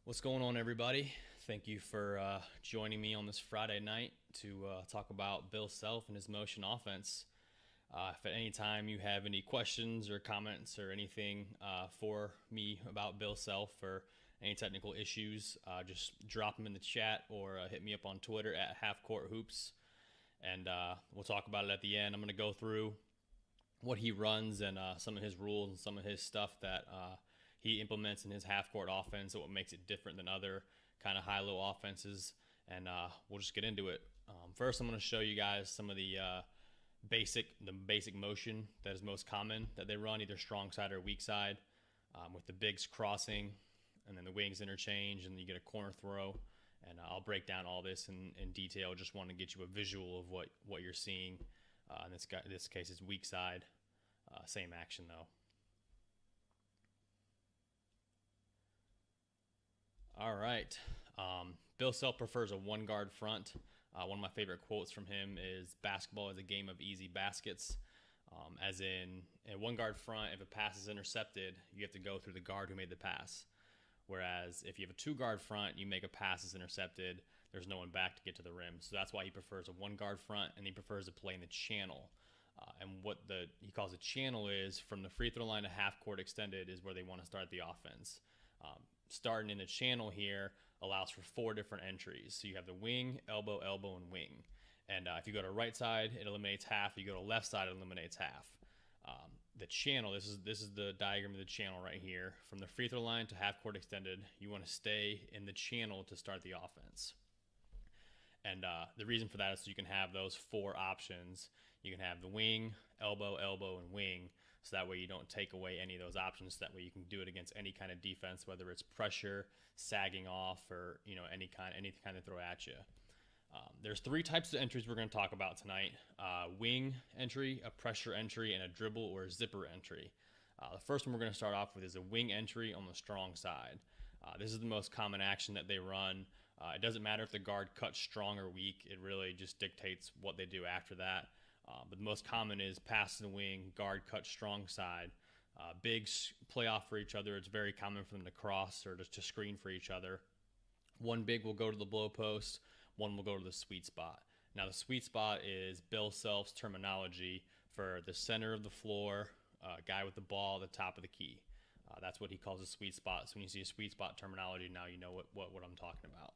What's going on, everybody? Thank you for joining me on this Friday night to talk about Bill Self and his motion offense. If at any time you have any questions or comments or anything for me about Bill Self or any technical issues, just drop them in the chat or hit me up on Twitter at halfcourthoops, and we'll talk about it at the end. I'm going to go through what he runs and some of his rules and some of his stuff that he implements in his half-court offense, and what makes it different than other kind of high-low offenses. And we'll just get into it. First, I'm going to show you guys some of the basic motion that is most common that they run, either strong side or weak side, with the bigs crossing, and then the wings interchange, and then you get a corner throw. And I'll break down all this in detail. Just want to get you a visual of what you're seeing. In this case, it's weak side. Same action though. All right. Bill Self prefers a one guard front. One of my favorite quotes from him is, "Basketball is a game of easy baskets." As in a one guard front, if a pass is intercepted, you have to go through the guard who made the pass. Whereas if you have a two guard front, you make a pass is intercepted, there's no one back to get to the rim. So that's why he prefers a one guard front, and he prefers to play in the channel. And what he calls a channel is, from the free throw line to half court extended is where they want to start the offense. Starting in the channel here allows for 4 different entries. So you have the wing, elbow, elbow, and wing. And if you go to right side, it eliminates half. If you go to left side, it eliminates half. The channel, this is the diagram of the channel right here. From the free throw line to half court extended, you want to stay in the channel to start the offense. And the reason for that is so you can have those 4 options. You can have the wing, elbow, elbow, and wing. So that way you don't take away any of those options. That way you can do it against any kind of defense, whether it's pressure, sagging off, or any kind of throw at you. There's 3 types of entries we're going to talk about tonight: wing entry, a pressure entry, and a dribble or a zipper entry. The first one we're going to start off with is a wing entry on the strong side. This is the most common action that they run. It doesn't matter if the guard cuts strong or weak. It really just dictates what they do after that. But the most common is pass to the wing, guard cut strong side. Bigs play off for each other. It's very common for them to cross or just to screen for each other. One big will go to the blow post, one will go to the sweet spot. Now, the sweet spot is Bill Self's terminology for the center of the floor, guy with the ball at the top of the key. That's what he calls a sweet spot. So when you see a sweet spot terminology, now you know what I'm talking about.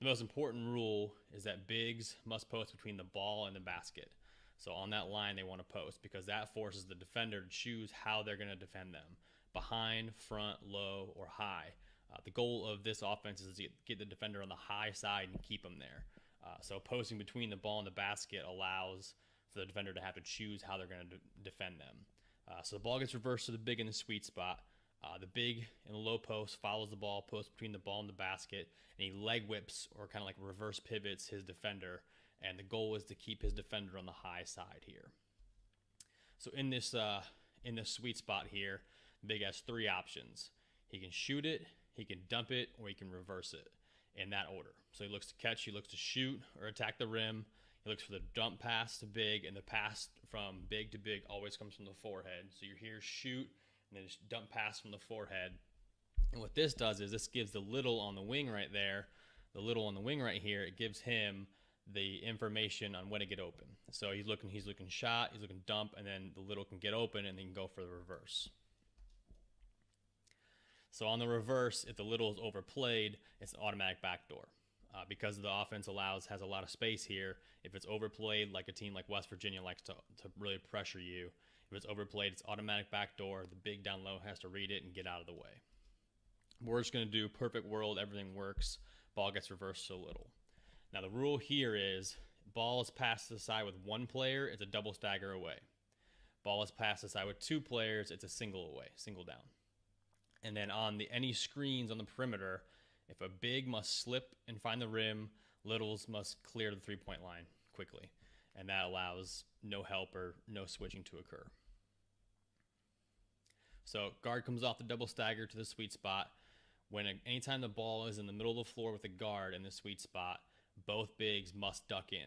The most important rule is that bigs must post between the ball and the basket. So on that line, they want to post, because that forces the defender to choose how they're going to defend them: behind, front, low, or high. The goal of this offense is to get the defender on the high side and keep them there. So posting between the ball and the basket allows for the defender to have to choose how they're going to defend them. So the ball gets reversed to the big in the sweet spot. The big in the low post follows the ball, posts between the ball and the basket, and he leg whips, or kind of like reverse pivots, his defender. And the goal is to keep his defender on the high side here. So in this sweet spot here, big has 3 options. He can shoot it, he can dump it, or he can reverse it, in that order. So he looks to catch, he looks to shoot or attack the rim. He looks for the dump pass to big, and the pass from big to big always comes from the forehead. So you're here, shoot, and then just dump pass from the forehead. And what this does is this gives the little on the wing right there, the little on the wing right here, it gives him the information on when to get open. So he's looking shot, he's looking dump, and then the little can get open and then go for the reverse. So on the reverse, if the little is overplayed, it's an automatic backdoor. Because the offense has a lot of space here, if it's overplayed, like a team like West Virginia likes to really pressure you, if it's overplayed, it's automatic backdoor. The big down low has to read it and get out of the way. We're just going to do perfect world, everything works, ball gets reversed so little. Now, the rule here is ball is passed to the side with 1 player, it's a double stagger away. Ball is passed to the side with 2 players, it's a single away, single down. And then on any screens on the perimeter, if a big must slip and find the rim, littles must clear the 3-point line quickly. And that allows no help or no switching to occur. So guard comes off the double stagger to the sweet spot. Anytime the ball is in the middle of the floor with a guard in the sweet spot, both bigs must duck in.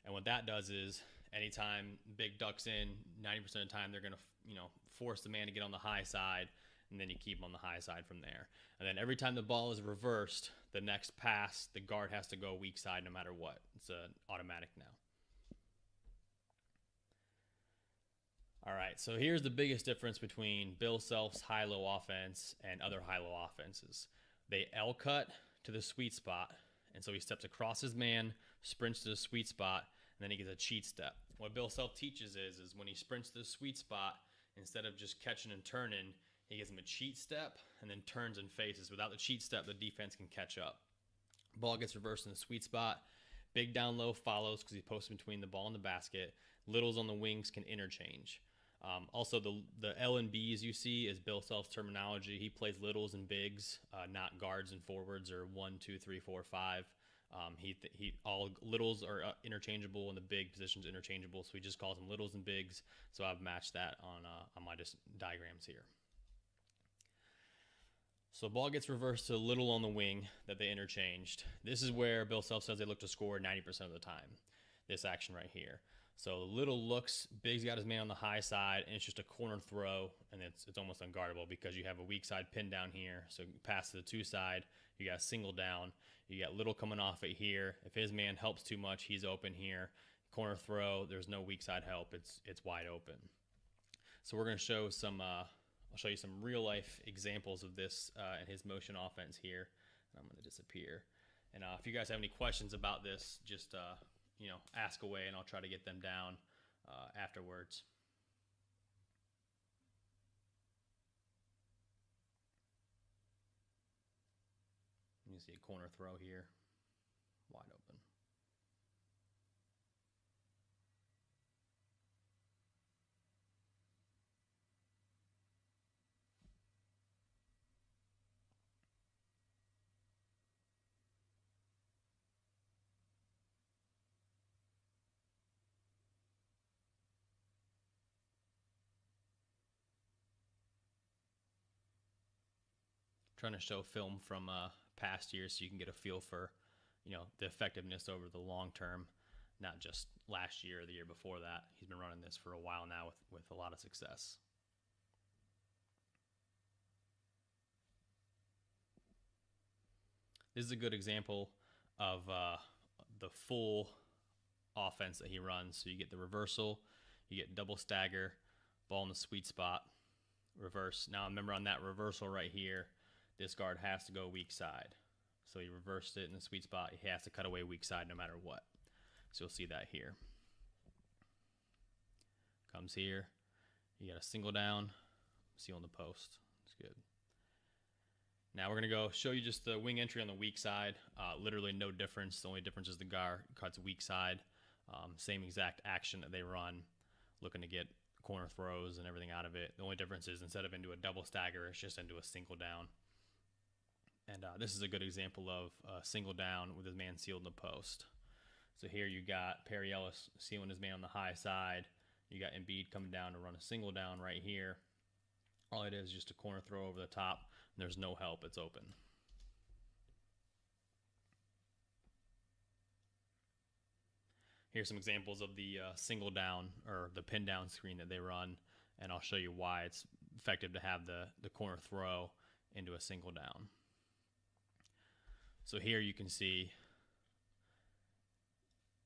And what that does is, anytime big ducks in, 90% of the time they're going to force the man to get on the high side, and then you keep them on the high side from there. And then every time the ball is reversed, the next pass, the guard has to go weak side no matter what. It's automatic now. All right, so here's the biggest difference between Bill Self's high-low offense and other high-low offenses. They L-cut to the sweet spot, and so he steps across his man, sprints to the sweet spot, and then he gets a cheat step. What Bill Self teaches is when he sprints to the sweet spot, instead of just catching and turning, he gives him a cheat step and then turns and faces. Without the cheat step, the defense can catch up. Ball gets reversed in the sweet spot. Big down low follows because he posts between the ball and the basket. Littles on the wings can interchange. Also, the L and Bs you see is Bill Self's terminology. He plays littles and bigs, not guards and forwards or 1, 2, 3, 4, 5. All littles are interchangeable and the big positions interchangeable, so he just calls them littles and bigs. So I've matched that on my diagrams here. So ball gets reversed to little on the wing that they interchanged. This is where Bill Self says they look to score 90% of the time. This action right here. So little looks, big's got his man on the high side, and it's just a corner throw, and it's almost unguardable because you have a weak side pin down here. So pass to the two side, you got a single down, you got little coming off it here. If his man helps too much, he's open here. Corner throw, there's no weak side help. It's wide open. So we're going to show some. I'll show you some real life examples of this in his motion offense here. I'm going to disappear. And if you guys have any questions about this, just ask away, and I'll try to get them down afterwards. You see a corner throw here, wide open. Trying to show film from past years so you can get a feel for, the effectiveness over the long term, not just last year or the year before that. He's been running this for a while now with a lot of success. This is a good example of the full offense that he runs. So you get the reversal, you get double stagger, ball in the sweet spot, reverse. Now remember on that reversal right here, this guard has to go weak side. So he reversed it in the sweet spot. He has to cut away weak side no matter what. So you'll see that here. Comes here. You got a single down, seal in the post. It's good. Now we're going to go show you just the wing entry on the weak side. Literally no difference. The only difference is the guard cuts weak side. Same exact action that they run, looking to get corner throws and everything out of it. The only difference is instead of into a double stagger, it's just into a single down. And this is a good example of a single down with his man sealed in the post. So here you got Perry Ellis sealing his man on the high side. You got Embiid coming down to run a single down right here. All it is just a corner throw over the top. And there's no help. It's open. Here's some examples of the single down or the pin down screen that they run. And I'll show you why it's effective to have the corner throw into a single down. So here you can see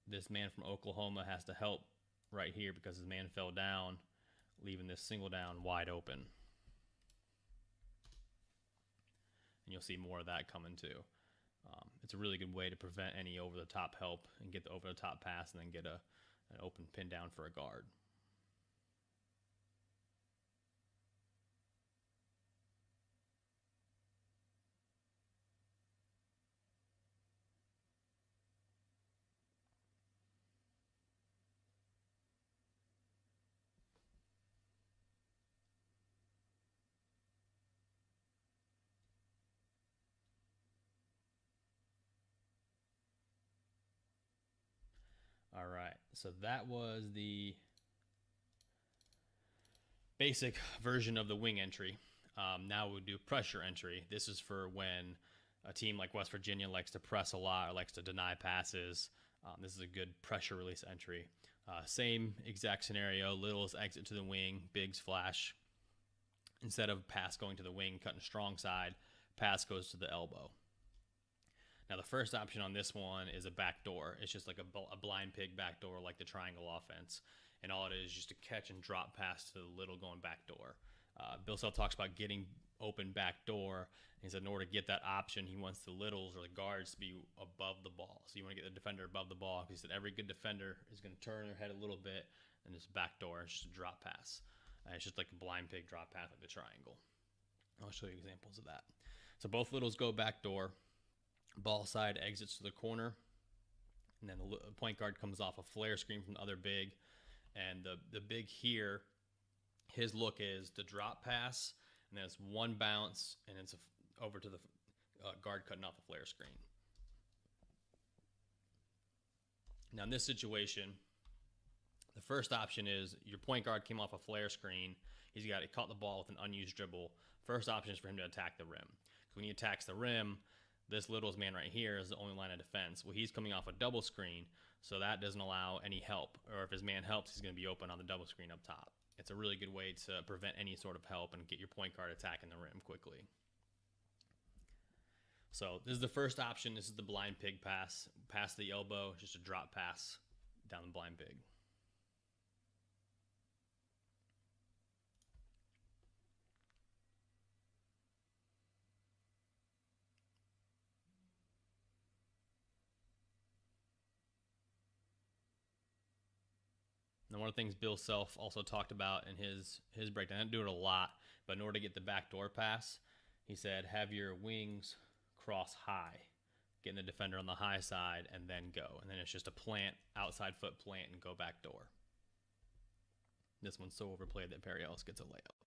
this man from Oklahoma has to help right here because his man fell down, leaving this single down wide open. And you'll see more of that coming too. It's a really good way to prevent any over-the-top help and get the over-the-top pass and then get an open pin down for a guard. All right, so that was the basic version of the wing entry. Now we'll do pressure entry. This is for when a team like West Virginia likes to press a lot or likes to deny passes. This is a good pressure release entry. Same exact scenario, littles exit to the wing, bigs flash Instead of pass going to the wing, cutting strong side, pass goes to the elbow. Now, the first option on this one is a backdoor. It's just like a blind pig backdoor, like the triangle offense. And all it is just a catch and drop pass to the little going backdoor. Bill Self talks about getting open backdoor. He said in order to get that option, he wants the littles or the guards to be above the ball. So you want to get the defender above the ball. He said every good defender is going to turn their head a little bit, and this backdoor is just a drop pass. It's just like a blind pig drop pass, like the triangle. I'll show you examples of that. So both littles go backdoor. Ball side exits to the corner, and then the point guard comes off a flare screen from the other big. And the big here, his look is the drop pass, and then it's one bounce, and it's over to the guard cutting off the flare screen. Now in this situation, the first option is your point guard came off a flare screen. He caught the ball with an unused dribble. First option is for him to attack the rim. So when he attacks the rim, this Littles man right here is the only line of defense. Well, he's coming off a double screen, so that doesn't allow any help. Or if his man helps, he's going to be open on the double screen up top. It's a really good way to prevent any sort of help and get your point guard attacking the rim quickly. So this is the first option. This is the blind pig pass. Pass the elbow, just a drop pass down the blind pig. And one of the things Bill Self also talked about in his breakdown, I didn't do it a lot, but in order to get the backdoor pass, he said, have your wings cross high, getting the defender on the high side, and then go. And then it's just a plant, outside foot plant, and go backdoor. This one's so overplayed that Perry Ellis gets a layup.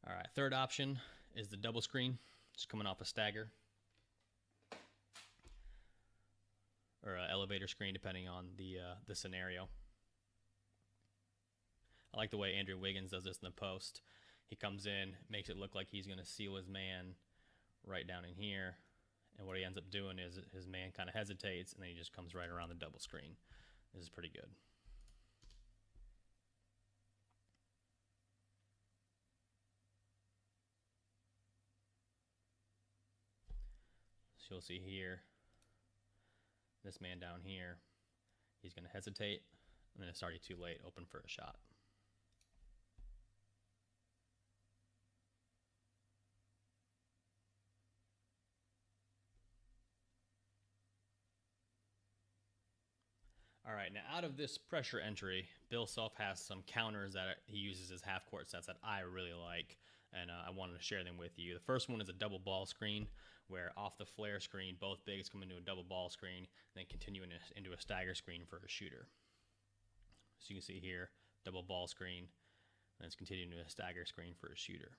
All right, third option is the double screen, just coming off a stagger or an elevator screen, depending on the scenario. I like the way Andrew Wiggins does this in the post. He comes in, makes it look like he's going to seal his man right down in here, and what he ends up doing is his man kind of hesitates, and then he just comes right around the double screen. This is pretty good. You'll see here, this man down here, he's going to hesitate, and then it's already too late, open for a shot. All right, now out of this pressure entry, Bill Self has some counters that he uses as half-court sets that I really like, and I wanted to share them with you. The first one is a double ball screen, where off the flare screen, both bigs come into a double ball screen, then continue into a stagger screen for a shooter. So you can see here, double ball screen, and it's continuing to a stagger screen for a shooter.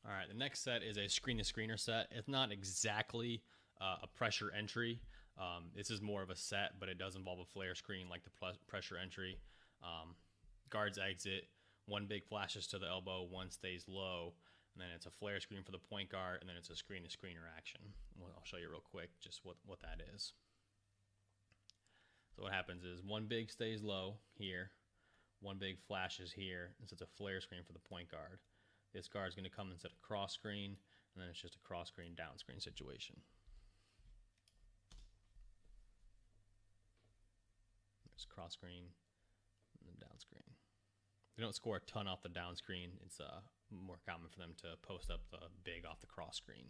All right, the next set is a screen-to-screener set. It's not exactly a pressure entry. This is more of a set, but it does involve a flare screen like the pressure entry. Guards exit, one big flashes to the elbow, one stays low, and then it's a flare screen for the point guard, and then it's a screen-to-screener action. I'll show you real quick just what that is. So what happens is one big stays low here, one big flashes here, and so it's a flare screen for the point guard. This guard's going to come and set a cross screen, and then it's just a cross screen, down screen situation. There's cross screen and then down screen. They don't score a ton off the down screen. It's more common for them to post up the big off the cross screen.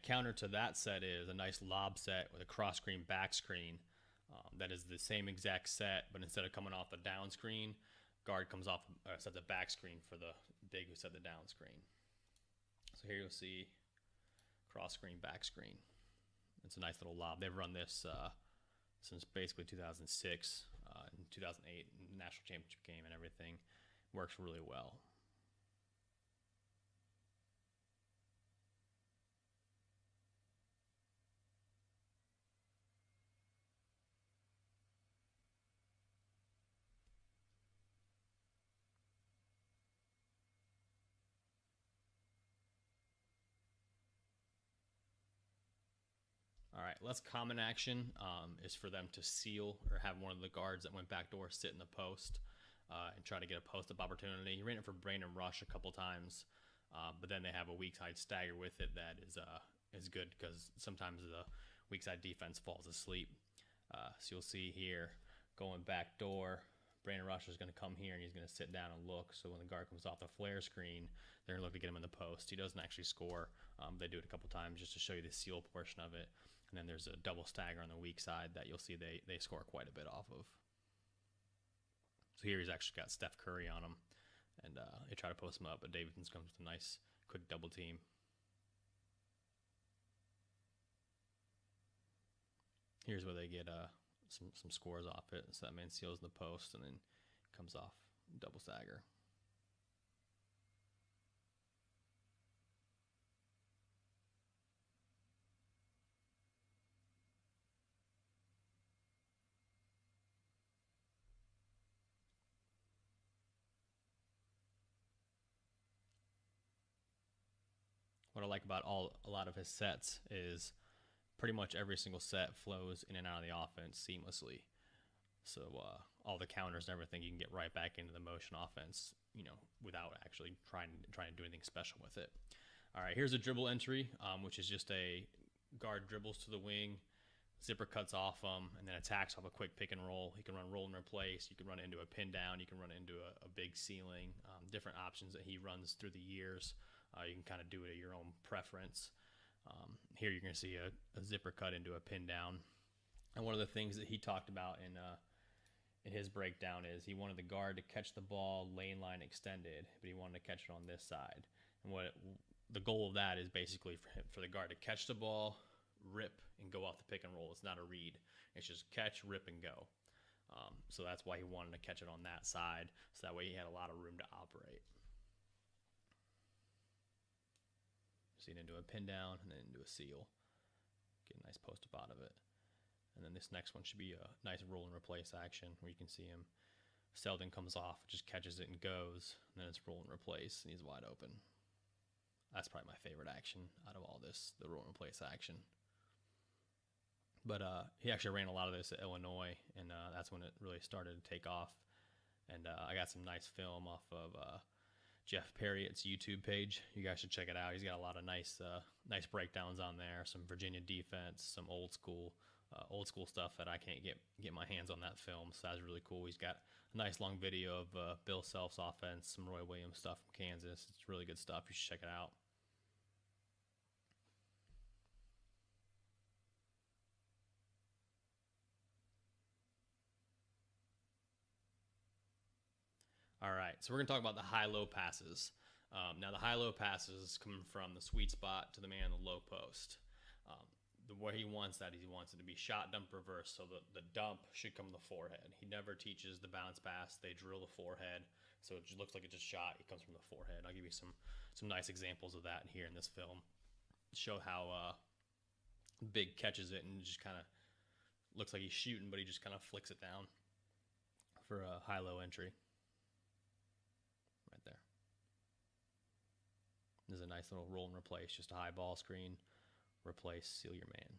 counter to that set is a nice lob set with a cross screen back screen. That is the same exact set, but instead of coming off the down screen, guard comes off set the back screen for the dig who set the down screen. So here you'll see cross screen, back screen. It's a nice little lob. They've run this since basically 2006, in 2008, national championship game and everything. Works really well. All right, less common action is for them to seal or have one of the guards that went backdoor sit in the post and try to get a post-up opportunity. He ran it for Brandon Rush a couple times, but then they have a weak side stagger with it that is good because sometimes the weak side defense falls asleep. So you'll see here going backdoor, Brandon Rush is going to come here and he's going to sit down and look. So when the guard comes off the flare screen, they're going to look to get him in the post. He doesn't actually score. They do it a couple times just to show you the seal portion of it. And then there's a double stagger on the weak side that you'll see they score quite a bit off of. So here he's actually got Steph Curry on him. And they try to post him up, but Davidson comes with a nice quick double team. Here's where they get some scores off it. So that man seals the post and then comes off double stagger. What I like about a lot of his sets is pretty much every single set flows in and out of the offense seamlessly. So all the counters and everything, you can get right back into the motion offense, without actually trying to do anything special with it. All right, here's a dribble entry, which is just a guard dribbles to the wing, zipper cuts off him, and then attacks off a quick pick and roll. He can run roll and replace. You can run into a pin down. You can run into a big ceiling. Different options that he runs through the years. You can kind of do it at your own preference. Here you're going to see a zipper cut into a pin down. And one of the things that he talked about in his breakdown is he wanted the guard to catch the ball lane line extended, but he wanted to catch it on this side. And the goal of that is basically for the guard to catch the ball, rip, and go off the pick and roll. It's not a read. It's just catch, rip, and go. So that's why he wanted to catch it on that side, so that way he had a lot of room to operate. See it into a pin down and then into a seal. Get a nice post up out of it. And then this next one should be a nice roll and replace action where you can see him. Selden comes off, just catches it and goes. And then it's roll and replace and he's wide open. That's probably my favorite action out of all this, the roll and replace action. But he actually ran a lot of this at Illinois, and that's when it really started to take off. And I got some nice film off of Jeff Perriott's YouTube page. You guys should check it out. He's got a lot of nice breakdowns on there. Some Virginia defense, some old school stuff that I can't get my hands on that film. So that's really cool. He's got a nice long video of Bill Self's offense, some Roy Williams stuff from Kansas. It's really good stuff. You should check it out. All right, so we're going to talk about the high-low passes. Now, the high-low passes come from the sweet spot to the man in the low post. The way he wants that is he wants it to be shot, dump, reverse, so the dump should come to the forehead. He never teaches the bounce pass. They drill the forehead, so it just looks like it just shot. It comes from the forehead. I'll give you some nice examples of that here in this film. Show how Big catches it and just kind of looks like he's shooting, but he just kind of flicks it down for a high-low entry. Right there. There's a nice little roll and replace, just a high ball screen, replace, seal your man.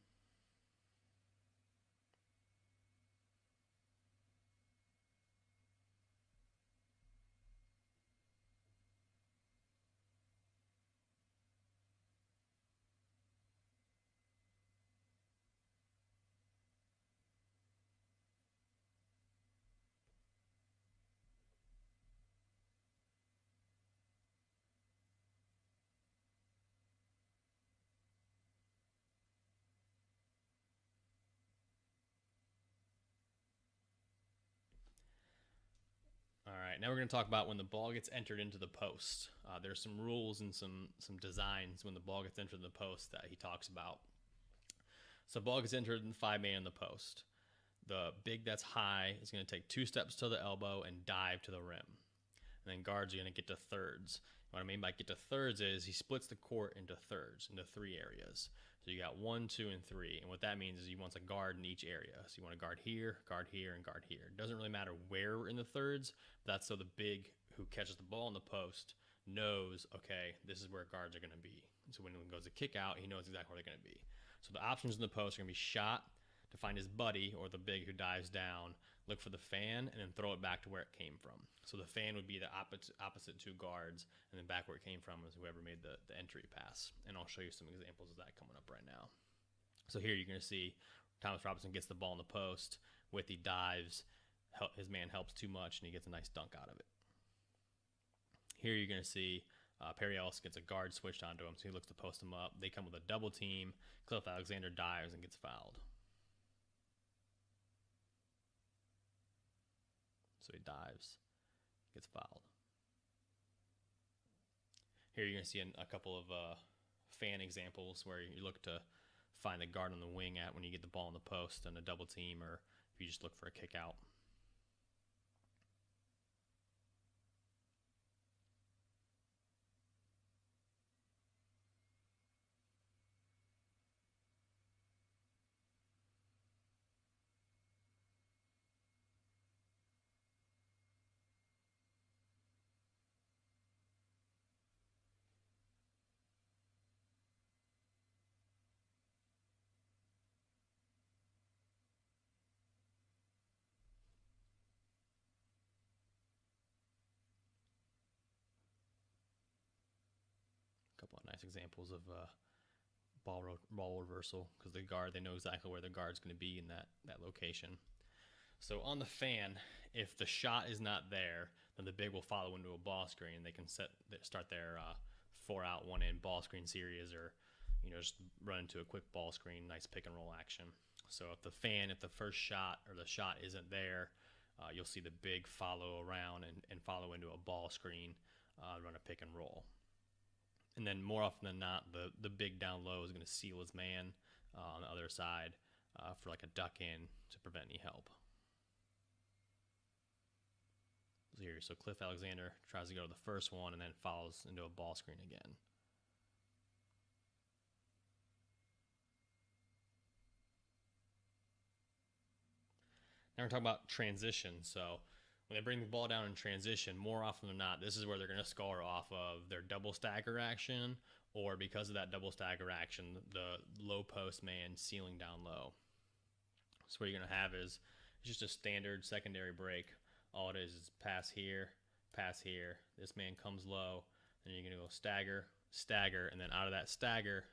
now we're going to talk about when the ball gets entered into the post. There's some rules and some designs when the ball gets entered in the post that he talks about. So the ball gets entered in the 5-man in the post. The big that's high is going to take 2 steps to the elbow and dive to the rim. And then guards are going to get to thirds. What I mean by get to thirds is he splits the court into thirds, into 3 areas. So you got 1, 2, and 3. And what that means is he wants a guard in each area. So you want a guard here, and guard here. It doesn't really matter where in the thirds, but that's so the big who catches the ball in the post knows, okay, this is where guards are going to be. So when it goes to kick out, he knows exactly where they're going to be. So the options in the post are going to be shot to find his buddy or the big who dives down, look for the fan, and then throw it back to where it came from. So the fan would be the opposite 2 guards, and then back where it came from is whoever made the entry pass. And I'll show you some examples of that coming up right now. So here you're going to see Thomas Robinson gets the ball in the post. Withy dives. His man helps too much, and he gets a nice dunk out of it. Here you're going to see Perry Ellis gets a guard switched onto him, so he looks to post him up. They come with a double team. Cliff Alexander dives and gets fouled. So he dives, gets fouled. Here you're going to see a couple of fan examples where you look to find the guard on the wing at when you get the ball in the post and a double team, or if you just look for a kick out. Couple of nice examples of ball reversal, because the guard, they know exactly where the guard's going to be in that location. So on the fan, if the shot is not there, then the big will follow into a ball screen, and they can start their 4-out, 1-in ball screen series, or just run into a quick ball screen, nice pick and roll action. So if the first shot or the shot isn't there, you'll see the big follow around and follow into a ball screen, run a pick and roll. And then more often than not, the big down low is going to seal his man on the other side for like a duck in to prevent any help. So Cliff Alexander tries to go to the first one and then follows into a ball screen again. Now we're talking about transition. So when they bring the ball down in transition, more often than not, this is where they're going to score off of their double stagger action, or because of that double stagger action, the low post man sealing down low. So what you're going to have is just a standard secondary break. All it is pass here, this man comes low, and you're going to go stagger, and then out of that stagger,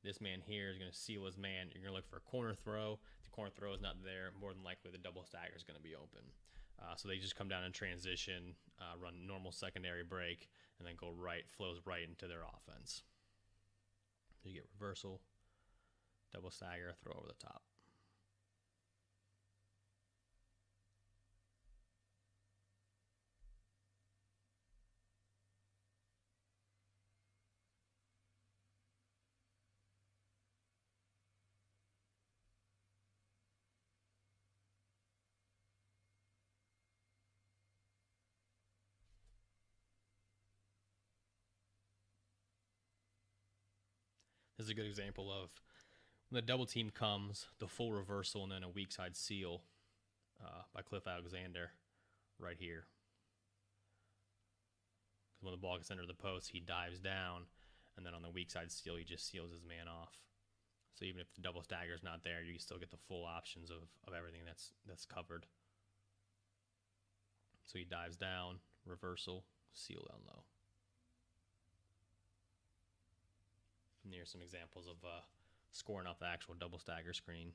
this man here is going to seal his man. You're going to look for a corner throw. If the corner throw is not there, more than likely the double stagger is going to be open. So they just come down in transition, run normal secondary break, and then flows right into their offense. You get reversal, double stagger, throw over the top. This is a good example of when the double team comes, the full reversal, and then a weak side seal by Cliff Alexander right here. Because when the ball gets under the post, he dives down, and then on the weak side seal, he just seals his man off. So even if the double stagger is not there, you can still get the full options of everything that's covered. So he dives down, reversal, seal down low. And here's some examples of scoring off the actual double stagger screen.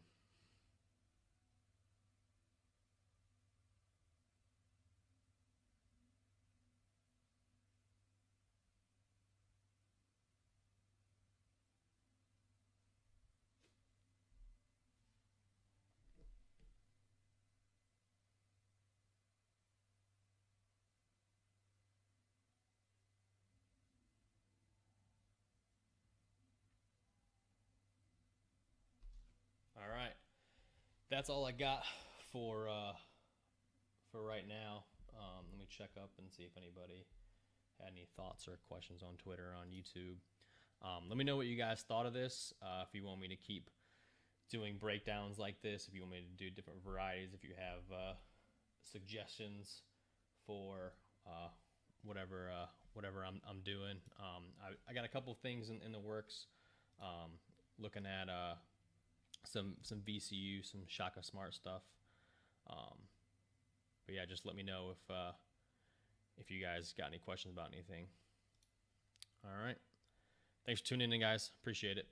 that's all I got for right now. Let me check up and see if anybody had any thoughts or questions on Twitter or on YouTube. Let me know what you guys thought of this. If you want me to keep doing breakdowns like this, if you want me to do different varieties, if you have suggestions for whatever I'm doing. I got a couple of things in the works. Looking at some VCU, some Shaka Smart stuff. But yeah, just let me know if you guys got any questions about anything. All right. Thanks for tuning in, guys. Appreciate it.